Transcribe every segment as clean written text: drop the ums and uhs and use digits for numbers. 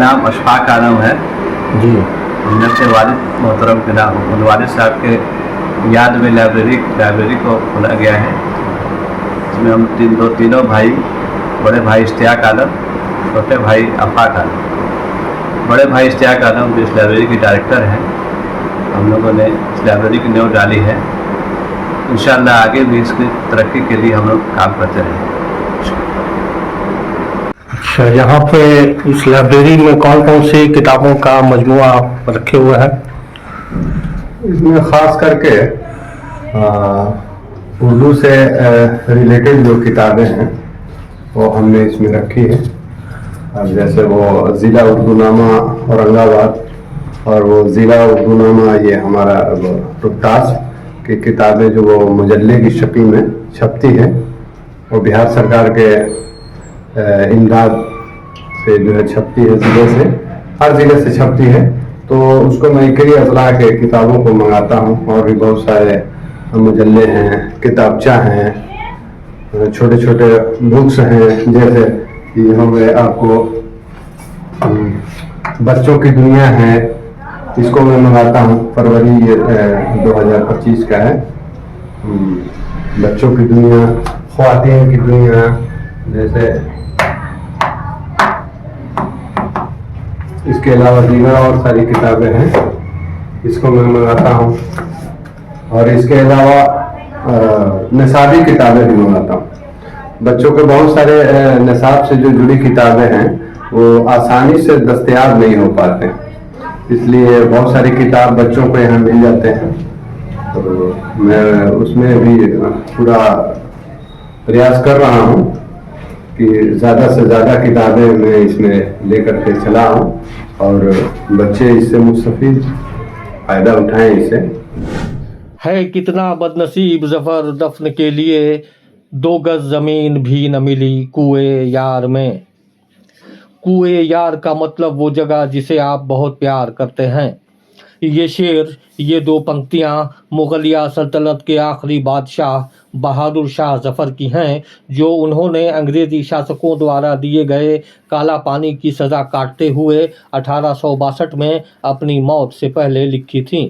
नाम अशफाक आलम है जी। जब से वालिद मोहतरम के नाम वालिद साहब के याद में लाइब्रेरी को खोला गया है। इसमें हम तीनों भाई, बड़े भाई इश्तियाक आलम, छोटे भाई आफाक आलम। बड़े भाई इश्तियाक आलम जो इस लाइब्रेरी के डायरेक्टर हैं, हम लोगों ने इस लाइब्रेरी की नींव डाली है। इंशाअल्लाह आगे भी इसकी तरक्की के लिए हम लोग काम करते रहेंगे। अच्छा, यहाँ पे इस लाइब्रेरी में कौन कौन सी किताबों का मजमुआ रखे हुए हैं? इसमें ख़ास करके उर्दू से रिलेटेड जो किताबें हैं वो हमने इसमें रखी है। अब जैसे वो ज़िला उर्दूनामा औरंगाबाद और वो ज़िला उर्दूनामा ये हमारा रोहतास की किताबें जो वो मुजल्ले की शक्ल में छपती है, वो बिहार सरकार के इमदाद से जो है छपती है, ज़िले से, हर ज़िले से छपती है। तो उसको मैं कई अजला के किताबों को मंगाता हूँ और भी बहुत सारे मुजल्ले हैं, किताबचा हैं, छोटे छोटे बुक्स हैं, जैसे कि हो गए आपको बच्चों की दुनिया है, इसको मैं मंगाता हूँ। फरवरी 2025 का है। बच्चों की दुनिया, ख्वातीन की दुनिया, जैसे इसके अलावा दीगर और सारी किताबें हैं, इसको मैं मंगाता हूँ। और इसके अलावा निसाबी किताबें भी मंगाता हूँ। बच्चों के बहुत सारे निसाब से जो जुड़ी किताबें हैं वो आसानी से दस्तयाब नहीं हो पाते, इसलिए बहुत सारी किताब बच्चों को यहाँ मिल जाते हैं। तो मैं उसमें भी पूरा प्रयास कर रहा हूँ कि ज़्यादा से ज़्यादा किताबें मैं इसमें लेकर के चला हूँ और बच्चे इससे मुस्तफीद फ़ायदा उठाएं इससे। है कितना बदनसीब ज़फ़र दफन के लिए, 2 गज ज़मीन भी न मिली कुएं यार में। कुएं यार का मतलब वो जगह जिसे आप बहुत प्यार करते हैं। ये शेर, ये 2 पंक्तियाँ मुग़लिया सल्तनत के आखिरी बादशाह बहादुर शाह ज़फ़र की हैं, जो उन्होंने अंग्रेज़ी शासकों द्वारा दिए गए काला पानी की सज़ा काटते हुए 1862 में अपनी मौत से पहले लिखी थीं।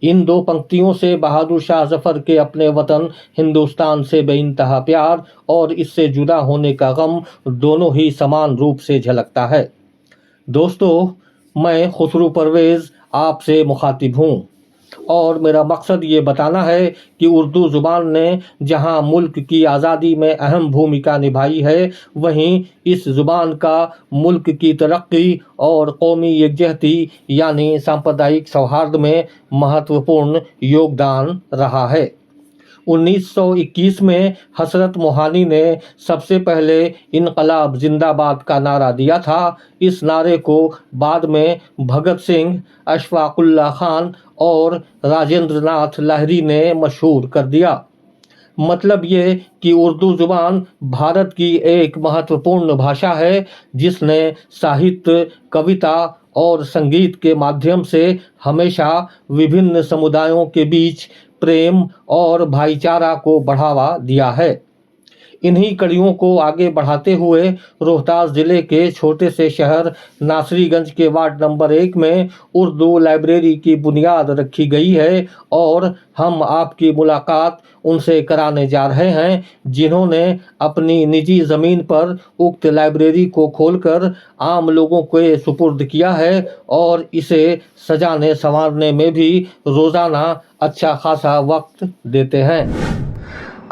इन 2 पंक्तियों से बहादुर शाह ज़फ़र के अपने वतन हिंदुस्तान से बेइंतहा प्यार और इससे जुदा होने का गम दोनों ही समान रूप से झलकता है। दोस्तों, मैं खुसरू परवेज़ आपसे मुखातिब हूँ और मेरा मकसद ये बताना है कि उर्दू ज़ुबान ने जहाँ मुल्क की आज़ादी में अहम भूमिका निभाई है, वहीं इस ज़ुबान का मुल्क की तरक्की और कौमी यकजहती यानी सांप्रदायिक सौहार्द में महत्वपूर्ण योगदान रहा है। 1921 में हसरत मोहानी ने सबसे पहले इनकलाब जिंदाबाद का नारा दिया था। इस नारे को बाद में भगत सिंह, अशफाकुल्लाह खान और राजेंद्र नाथ लाहिरी ने मशहूर कर दिया। मतलब ये कि उर्दू ज़ुबान भारत की एक महत्वपूर्ण भाषा है, जिसने साहित्य, कविता और संगीत के माध्यम से हमेशा विभिन्न समुदायों के बीच प्रेम और भाईचारा को बढ़ावा दिया है। इन्हीं कड़ियों को आगे बढ़ाते हुए रोहतास ज़िले के छोटे से शहर नासरीगंज के वार्ड नंबर 1 में उर्दू लाइब्रेरी की बुनियाद रखी गई है और हम आपकी मुलाकात उनसे कराने जा रहे हैं, जिन्होंने अपनी निजी ज़मीन पर उक्त लाइब्रेरी को खोलकर आम लोगों को सुपुर्द किया है और इसे सजाने संवारने में भी रोज़ाना अच्छा खासा वक्त देते हैं।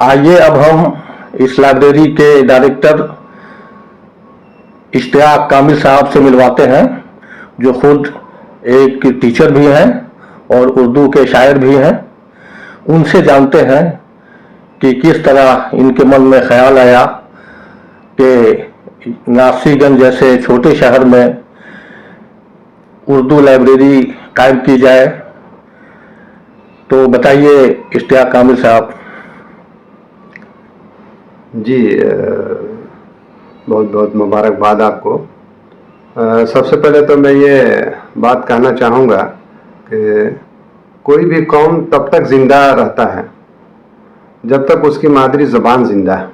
आइए अब हम इस लाइब्रेरी के डायरेक्टर इश्तियाक कामिल साहब से मिलवाते हैं, जो खुद एक टीचर भी हैं और उर्दू के शायर भी हैं। उनसे जानते हैं कि किस तरह इनके मन में ख्याल आया कि नासरीगंज जैसे छोटे शहर में उर्दू लाइब्रेरी कायम की जाए। तो बताइए इश्तियाक कामिल साहब। जी, बहुत बहुत मुबारकबाद आपको। सबसे पहले तो मैं ये बात कहना चाहूँगा कि कोई भी कौम तब तक ज़िंदा रहता है जब तक उसकी मादरी ज़बान ज़िंदा है।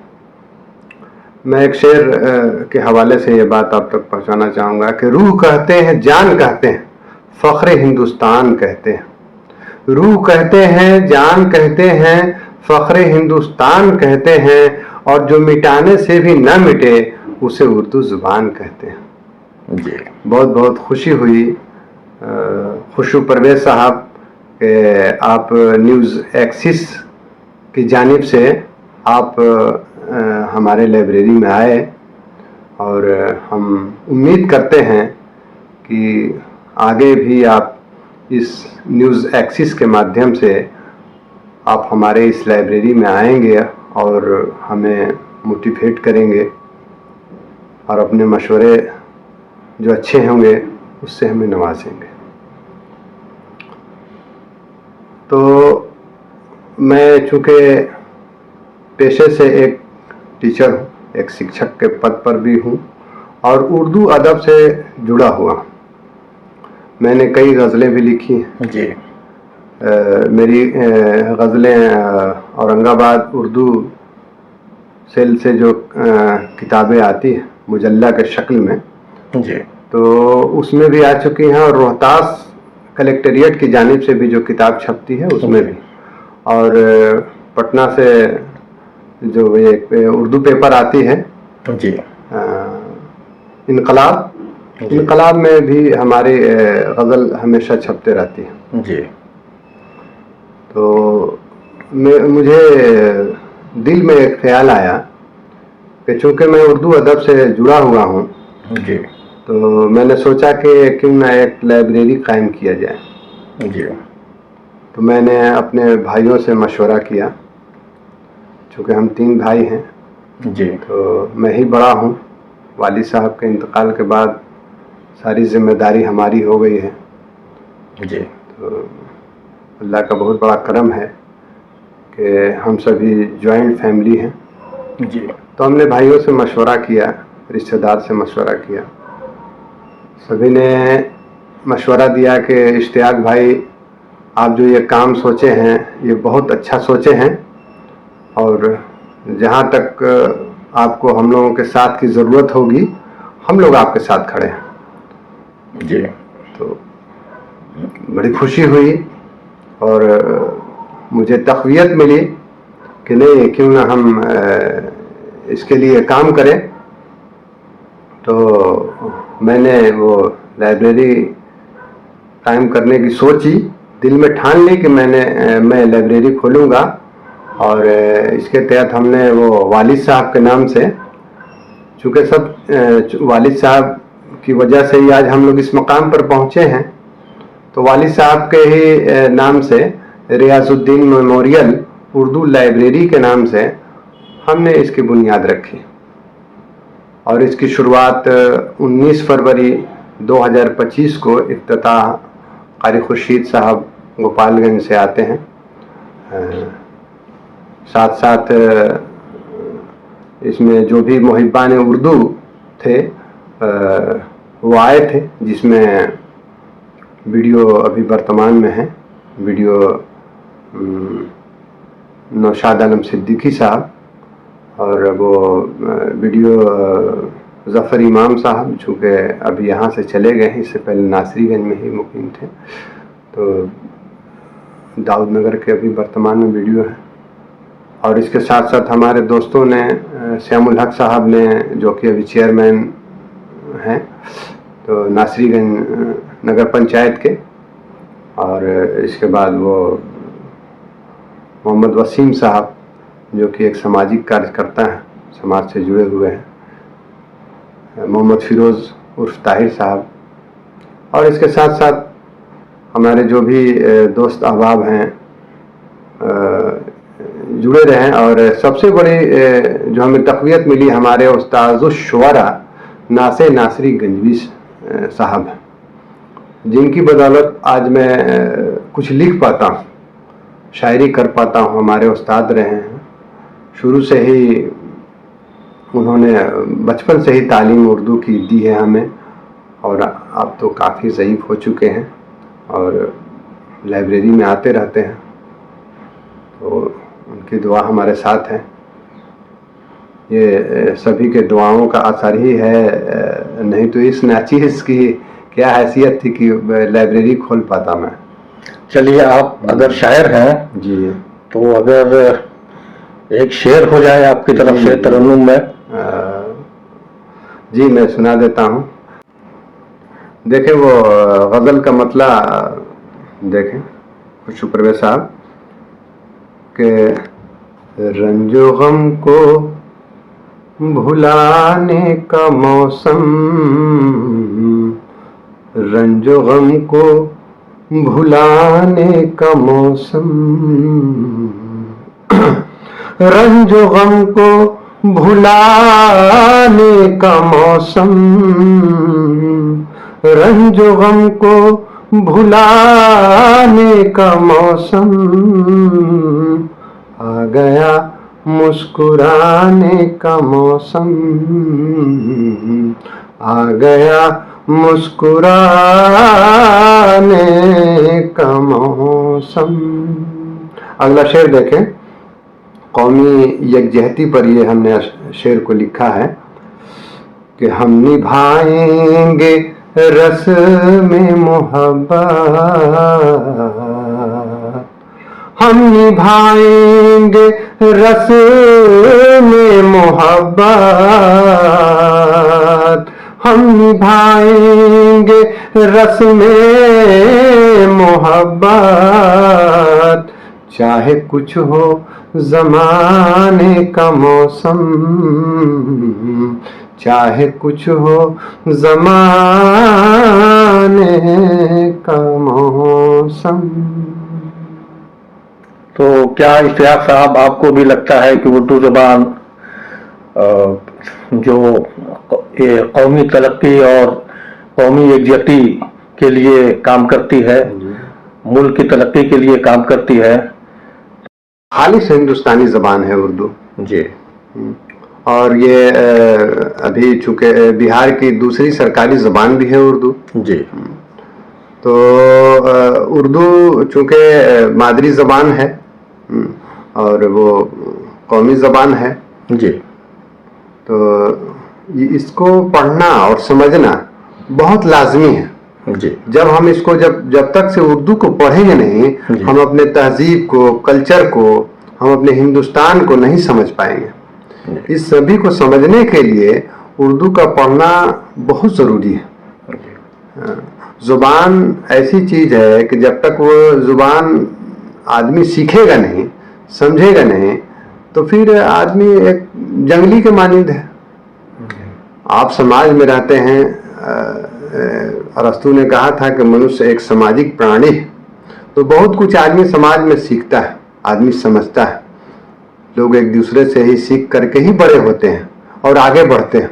मैं एक शेर के हवाले से ये बात आप तक पहुंचाना चाहूँगा कि रूह कहते हैं, जान कहते हैं, फ़ख्र हिंदुस्तान कहते हैं। रूह कहते हैं, जान कहते हैं, फ़ख्र हिंदुस्तान कहते हैं, और जो मिटाने से भी न मिटे उसे उर्दू ज़ुबान कहते हैं। जी। बहुत बहुत खुशी हुई खुशू परवेज़ साहब के आप न्यूज़ एक्सिस की जानिब से आप हमारे लाइब्रेरी में आए, और हम उम्मीद करते हैं कि आगे भी आप इस न्यूज़ एक्सिस के माध्यम से आप हमारे इस लाइब्रेरी में आएंगे और हमें मोटिवेट करेंगे और अपने मशवरे जो अच्छे होंगे उससे हमें नवाजेंगे। तो मैं चूँकि पेशे से एक टीचर हूँ, एक शिक्षक के पद पर भी हूँ और उर्दू अदब से जुड़ा हुआ हूँ। मैंने कई गज़लें भी लिखी हैं जी। मेरी गज़लें औरंगाबाद उर्दू सेल से जो किताबें आती हैं मुजल्ला के शक्ल में, जी। तो उसमें भी आ चुकी हैं, और रोहतास कलेक्टेरिएट की जानिब से भी जो किताब छपती है उसमें भी, और पटना से जो एक उर्दू पेपर आती है जी। इनकलाब में भी हमारी गज़ल हमेशा छपते रहती है। जी। तो मुझे दिल में एक ख्याल आया कि चूँकि मैं उर्दू अदब से जुड़ा हुआ हूँ, जी। तो मैंने सोचा कि क्यों ना एक लाइब्रेरी कायम किया जाए। जी। तो मैंने अपने भाइयों से मशवरा किया, चूँकि हम 3 भाई हैं। जी। तो मैं ही बड़ा हूँ, वालिद साहब के इंतकाल के बाद सारी जिम्मेदारी हमारी हो गई है। जी। तो अल्लाह का बहुत बड़ा करम है कि हम सभी जॉइंट फैमिली हैं। जी। तो हमने भाइयों से मशवरा किया, रिश्तेदार से मशवरा किया, सभी ने मशवरा दिया कि इश्तियाक भाई, आप जो ये काम सोचे हैं ये बहुत अच्छा सोचे हैं, और जहाँ तक आपको हम लोगों के साथ की ज़रूरत होगी हम लोग आपके साथ खड़े हैं। जी। तो बड़ी खुशी हुई और मुझे तक़वियत मिली कि नहीं, क्यों ना हम इसके लिए काम करें। तो मैंने वो लाइब्रेरी कायम करने की सोची, दिल में ठान ली कि मैं लाइब्रेरी खोलूँगा, और इसके तहत हमने वो वालिद साहब के नाम से, चूँकि सब वालिद साहब की वजह से ही आज हम लोग इस मकाम पर पहुँचे हैं, तो वालिद साहब के ही नाम से रियाजुद्दीन मेमोरियल उर्दू लाइब्रेरी के नाम से हमने इसकी बुनियाद रखी, और इसकी शुरुआत 19 फरवरी 2025 को इफ्तिताह क़ारी खुर्शीद साहब गोपालगंज से आते हैं। साथ साथ इसमें जो भी मुहिब्बान उर्दू थे वो आए थे, जिसमें वीडियो अभी वर्तमान में है, वीडियो नौशाद आलम सिद्दीकी साहब, और वो वीडियो ज़फ़र इमाम साहब, चूँकि अभी यहाँ से चले गए हैं, इससे पहले नासरीगंज में ही मुकीम थे, तो दाऊद नगर के अभी वर्तमान में वीडियो है। और इसके साथ साथ हमारे दोस्तों ने, श्यामुल हक साहब ने, जो कि अभी चेयरमैन हैं तो नासरीगंज नगर पंचायत के, और इसके बाद वो मोहम्मद वसीम साहब जो कि एक सामाजिक कार्यकर्ता हैं, समाज से जुड़े हुए हैं, मोहम्मद फिरोज़ उर्फ ताहिर साहब, और इसके साथ साथ हमारे जो भी दोस्त अहबाब हैं जुड़े रहें। और सबसे बड़ी जो हमें तक़वियत मिली हमारे उस्ताज़ुश शुअरा नासे नासरी गंजवी साहब हैं, जिनकी बदौलत आज मैं कुछ लिख पाता हूँ, शायरी कर पाता हूँ। हमारे उस्ताद रहे हैं, शुरू से ही उन्होंने बचपन से ही तालीम उर्दू की दी है हमें, और अब तो काफ़ी ज़ईफ़ हो चुके हैं और लाइब्रेरी में आते रहते हैं, तो उनकी दुआ हमारे साथ है। ये सभी के दुआओं का असर ही है। नहीं तो इस नाचीज की क्या हैसियत थी कि लाइब्रेरी खोल पाता मैं। चलिए, आप अगर शायर हैं जी तो अगर एक शेर हो जाए आपकी तरफ से तरन्नुम में। जी मैं सुना देता हूँ। देखें वो गज़ल का मतला देखें खुशबू परवेज साहब के रंजो गम को भुलाने का मौसम, रंजो गम को भुलाने का मौसम, रंजो गम को भुलाने का मौसम, रंजो गम को भुलाने का मौसम आ गया, मुस्कुराने का मौसम आ गया, मुस्कुराने का मौसम। अगला शेर देखें। कौमी यकजहती पर ये हमने शेर को लिखा है कि हम निभाएंगे रस में मोहब्बत, हम निभाएंगे रस में मोहब्बत, हम निभाएंगे रस में मोहब्बत, चाहे कुछ हो ज़माने का मौसम, चाहे कुछ हो ज़माने का मौसम। तो क्या इश्तियाक साहब आपको भी लगता है कि उर्दू ज़बान जो ये कौमी तरक्की और कौमी यकजहती के लिए काम करती है, मुल्क की तरक्की के लिए काम करती है? खालिस हिंदुस्तानी ज़बान है उर्दू जी। और ये अभी चूँकि बिहार की दूसरी सरकारी ज़बान भी है उर्दू जी। तो उर्दू चूँकि मादरी ज़बान है और वो कौमी ज़बान है जी। तो इसको पढ़ना और समझना बहुत लाजमी है जी। जब हम इसको जब तक से उर्दू को पढ़ेंगे नहीं, हम अपने तहजीब को, कल्चर को, हम अपने हिंदुस्तान को नहीं समझ पाएंगे। इस सभी को समझने के लिए उर्दू का पढ़ना बहुत ज़रूरी है। ज़ुबान ऐसी चीज़ है कि जब तक वो ज़ुबान आदमी सीखेगा नहीं, समझेगा नहीं, तो फिर आदमी एक जंगली के मानिंद है। आप समाज में रहते हैं। अरस्तू ने कहा था कि मनुष्य एक सामाजिक प्राणी है, तो बहुत कुछ आदमी समाज में सीखता है, आदमी समझता है। लोग एक दूसरे से ही सीख करके ही बड़े होते हैं और आगे बढ़ते हैं।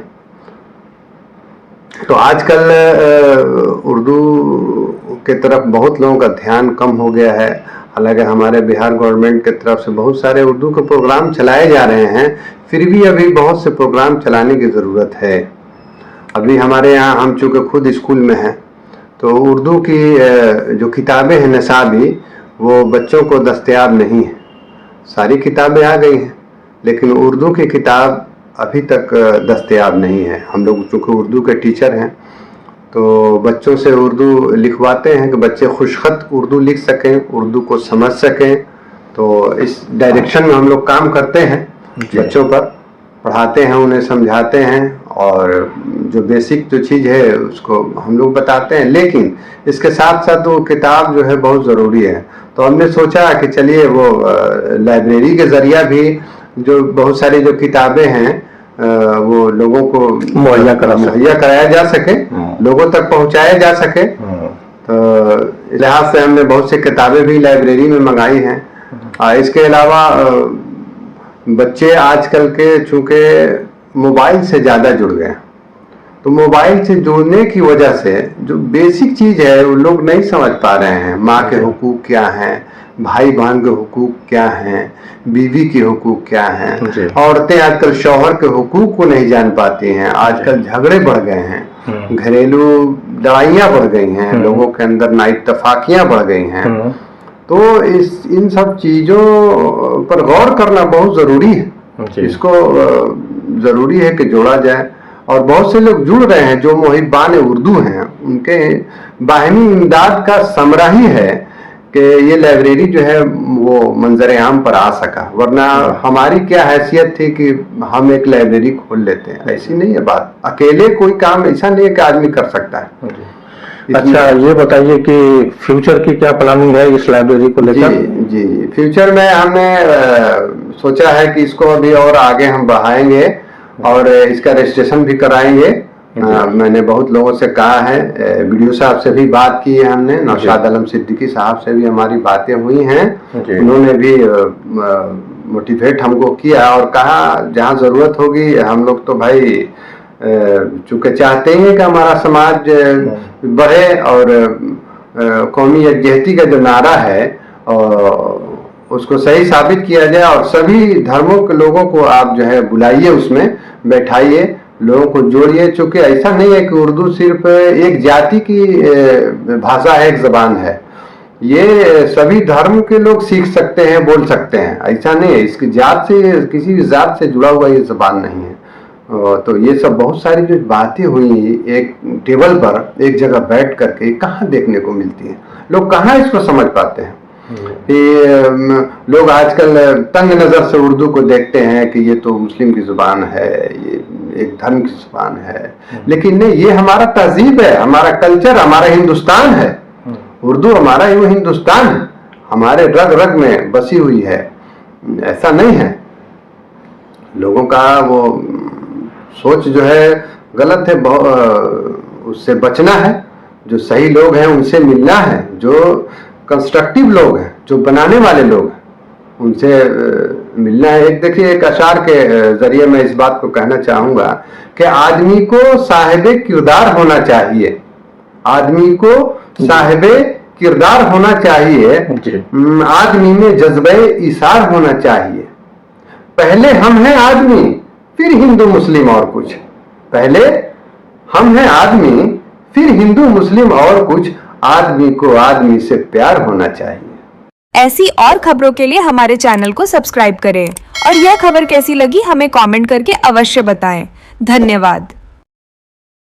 तो आजकल उर्दू के तरफ बहुत लोगों का ध्यान कम हो गया है। हालांकि हमारे बिहार गवर्नमेंट की तरफ से बहुत सारे उर्दू के प्रोग्राम चलाए जा रहे हैं, फिर भी अभी बहुत से प्रोग्राम चलाने की ज़रूरत है। अभी हमारे यहाँ, हम चूँकि खुद स्कूल में हैं, तो उर्दू की जो किताबें हैं निसाबी, वो बच्चों को दस्तयाब नहीं है। सारी किताबें आ गई हैं, लेकिन उर्दू की किताब अभी तक दस्तयाब नहीं है। हम लोग चूँकि उर्दू के टीचर हैं, तो बच्चों से उर्दू लिखवाते हैं कि बच्चे खुशखत उर्दू लिख सकें, उर्दू को समझ सकें। तो इस डायरेक्शन में हम लोग काम करते हैं, बच्चों पर पढ़ाते हैं, उन्हें समझाते हैं और जो बेसिक जो चीज़ है उसको हम लोग बताते हैं। लेकिन इसके साथ साथ वो किताब जो है बहुत ज़रूरी है। तो हमने सोचा कि चलिए वो लाइब्रेरी के ज़रिया भी जो बहुत सारी जो किताबें हैं वो लोगों को मुहैया कराया जा सके, लोगों तक पहुंचाया जा सके। तो इस लिहाज से हमने बहुत सी किताबें भी लाइब्रेरी में मंगाई हैं। इसके अलावा बच्चे आजकल के चूँकि मोबाइल से ज़्यादा जुड़ गए, तो मोबाइल से जुड़ने की वजह से जो बेसिक चीज़ है वो लोग नहीं समझ पा रहे हैं। माँ के हुकूक क्या हैं, भाई बहन के हुकूक क्या हैं, बीवी के हुकूक क्या हैं। औरतें आजकल शौहर के हुकूक को नहीं जान पाती हैं। आजकल झगड़े बढ़ गए हैं, घरेलू लड़ाइयाँ बढ़ गई हैं, लोगों के अंदर नाइतफाकियाँ बढ़ गई हैं। तो इन सब चीज़ों पर गौर करना बहुत ज़रूरी है। इसको ज़रूरी है कि जोड़ा जाए। और बहुत से लोग जुड़ रहे हैं जो मुहिब्बान उर्दू हैं, उनके बाहमी इमदाद का समरा ही है कि ये लाइब्रेरी जो है वो मंजर आम पर आ सका, वरना हमारी क्या हैसियत थी कि हम एक लाइब्रेरी खोल लेते हैं। ऐसी नहीं है बात, अकेले कोई काम ऐसा नहीं है कि आदमी कर सकता है। अच्छा, ये बताइए कि फ्यूचर की क्या प्लानिंग है इस लाइब्रेरी को लेकर? जी, फ्यूचर में हमने सोचा है कि इसको अभी और आगे हम बढ़ाएंगे और इसका रजिस्ट्रेशन भी कराएंगे। मैंने बहुत लोगों से कहा है, वीडियो साहब से भी बात की है हमने, नौशाद आलम सिद्दीकी साहब से भी हमारी बातें हुई हैं। उन्होंने भी मोटिवेट हमको किया और कहा जहाँ ज़रूरत होगी हम लोग तो भाई चूँकि चाहते हैं कि हमारा समाज बढ़े और कौमी यकजहती का जो नारा है उसको सही साबित किया जाए और सभी धर्मों के लोगों को आप जो है बुलाइए, उसमें बैठाइए, लोगों को जोड़िए। चूँकि ऐसा नहीं है कि उर्दू सिर्फ एक जाति की भाषा है, एक ज़बान है, ये सभी धर्म के लोग सीख सकते हैं, बोल सकते हैं। ऐसा नहीं है, इसकी जात से, किसी भी जात से जुड़ा हुआ ये ज़बान नहीं है। तो ये सब बहुत सारी जो बातें हुई एक टेबल पर एक जगह बैठ करके कहाँ देखने को मिलती है, लोग कहाँ इसको समझ पाते हैं। कि लोग आजकल तंग नज़र से उर्दू को देखते हैं कि ये तो मुस्लिम की ज़ुबान है, ये एक धर्म की ज़ुबान है, लेकिन नहीं, ये हमारा तहजीब है, हमारा कल्चर, हमारा हिंदुस्तान है। उर्दू हमारा ही हिंदुस्तान है, हमारे रग रग में बसी हुई है। ऐसा नहीं है, लोगों का वो सोच जो है गलत है, उससे बचना है। जो सही लोग हैं उनसे मिलना है, जो कंस्ट्रक्टिव लोग हैं, जो बनाने वाले लोग हैं, उनसे मिलना है। एक देखिए, एक अशार के जरिए मैं इस बात को कहना चाहूँगा कि आदमी को साहिबे किरदार होना चाहिए, आदमी को साहिबे किरदार होना चाहिए, आदमी में जज्बे इसार होना चाहिए। पहले हम हैं आदमी, फिर हिंदू मुस्लिम और कुछ। पहले हम हैं आदमी, फिर हिंदू मुस्लिम और कुछ। आदमी को आदमी से प्यार होना चाहिए। ऐसी और खबरों के लिए हमारे चैनल को सब्सक्राइब करें और यह खबर कैसी लगी हमें कमेंट करके अवश्य बताएं। धन्यवाद।